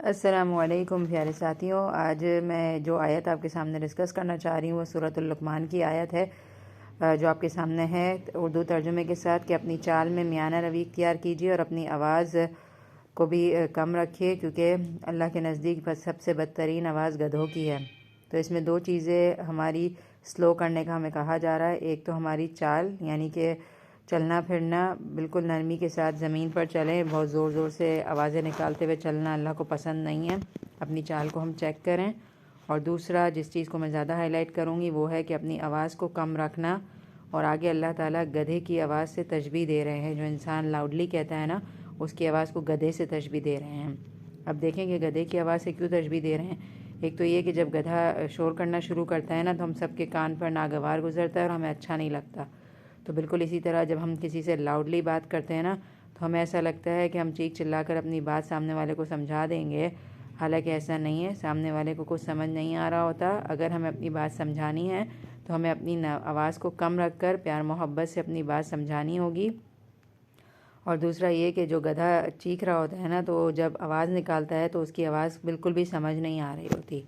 अस्सलामुअलैकुम प्यारे साथियों, आज मैं जो आयत आपके सामने डिस्कस करना चाह रही हूँ वो सूरतुल लुक़मान की आयत है, जो आपके सामने है उर्दू तर्जुमे के साथ कि अपनी चाल में मियाना रवि इख्तियार कीजिए और अपनी आवाज़ को भी कम रखिए, क्योंकि अल्लाह के नज़दीक सबसे बदतरीन आवाज़ गधों की है। तो इसमें दो चीज़ें हमारी स्लो करने का हमें कहा जा रहा है। एक तो हमारी चाल, यानी कि चलना फिरना बिल्कुल नरमी के साथ ज़मीन पर चलें, बहुत ज़ोर ज़ोर से आवाज़ें निकालते हुए चलना अल्लाह को पसंद नहीं है। अपनी चाल को हम चेक करें। और दूसरा जिस चीज़ को मैं ज़्यादा हाईलाइट करूँगी वो है कि अपनी आवाज़ को कम रखना। और आगे अल्लाह ताला गधे की आवाज़ से तशबीह दे रहे हैं। जो इंसान लाउडली कहता है ना, उसकी आवाज़ को गधे से तशबीह दे रहे हैं। अब देखें कि गधे की आवाज़ से क्यों तशबीह दे रहे हैं। एक तो ये कि जब गधा शोर करना शुरू करता है ना, तो हम सबके कान पर नागवार गुजरता है और हमें अच्छा नहीं लगता। तो बिल्कुल इसी तरह जब हम किसी से लाउडली बात करते हैं ना, तो हमें ऐसा लगता है कि हम चीख चिल्लाकर अपनी बात सामने वाले को समझा देंगे। हालांकि ऐसा नहीं है, सामने वाले को कुछ समझ नहीं आ रहा होता। अगर हमें अपनी बात समझानी है तो हमें अपनी आवाज़ को कम रखकर प्यार मोहब्बत से अपनी बात समझानी होगी। और दूसरा ये कि जो गधा चीख रहा होता है ना, तो जब आवाज़ निकालता है तो उसकी आवाज़ बिल्कुल भी समझ नहीं आ रही होती।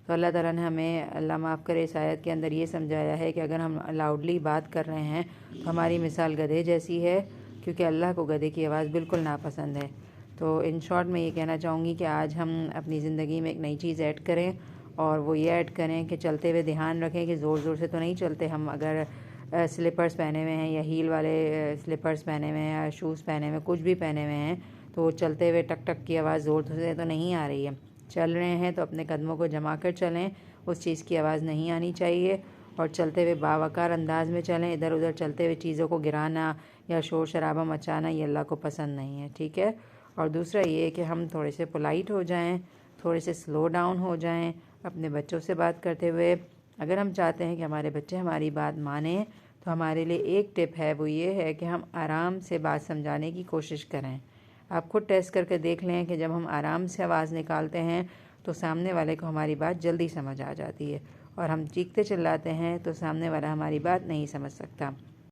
तो अल्लाह ताला ने हमें, अल्लाह माफ़ करे, इस आयत के अंदर ये समझाया है कि अगर हम लाउडली बात कर रहे हैं तो हमारी मिसाल गधे जैसी है, क्योंकि अल्लाह को गधे की आवाज़ बिल्कुल नापसंद है। तो इन शॉर्ट मैं ये कहना चाहूँगी कि आज हम अपनी ज़िंदगी में एक नई चीज़ ऐड करें, और वो ये ऐड करें कि चलते हुए ध्यान रखें कि ज़ोर ज़ोर से तो नहीं चलते। हम अगर स्लीपर्स पहने हुए हैं या हील वाले स्लीपर्स पहने हुए हैं या शूज़ पहने हुए, कुछ भी पहने हुए हैं, तो चलते हुए टक टक की आवाज़ ज़ोर से तो नहीं आ रही है। चल रहे हैं तो अपने कदमों को जमा कर चलें, उस चीज़ की आवाज़ नहीं आनी चाहिए। और चलते हुए बावकार अंदाज में चलें। इधर उधर चलते हुए चीज़ों को गिराना या शोर शराबा मचाना ये अल्लाह को पसंद नहीं है, ठीक है। और दूसरा ये कि हम थोड़े से पोलाइट हो जाएं, थोड़े से स्लो डाउन हो जाएं अपने बच्चों से बात करते हुए। अगर हम चाहते हैं कि हमारे बच्चे हमारी बात मानें, तो हमारे लिए एक टिप है, वो ये है कि हम आराम से बात समझाने की कोशिश करें। आप खुद टेस्ट करके देख लें कि जब हम आराम से आवाज़ निकालते हैं तो सामने वाले को हमारी बात जल्दी समझ आ जाती है, और हम चीखते चिल्लाते हैं तो सामने वाला हमारी बात नहीं समझ सकता।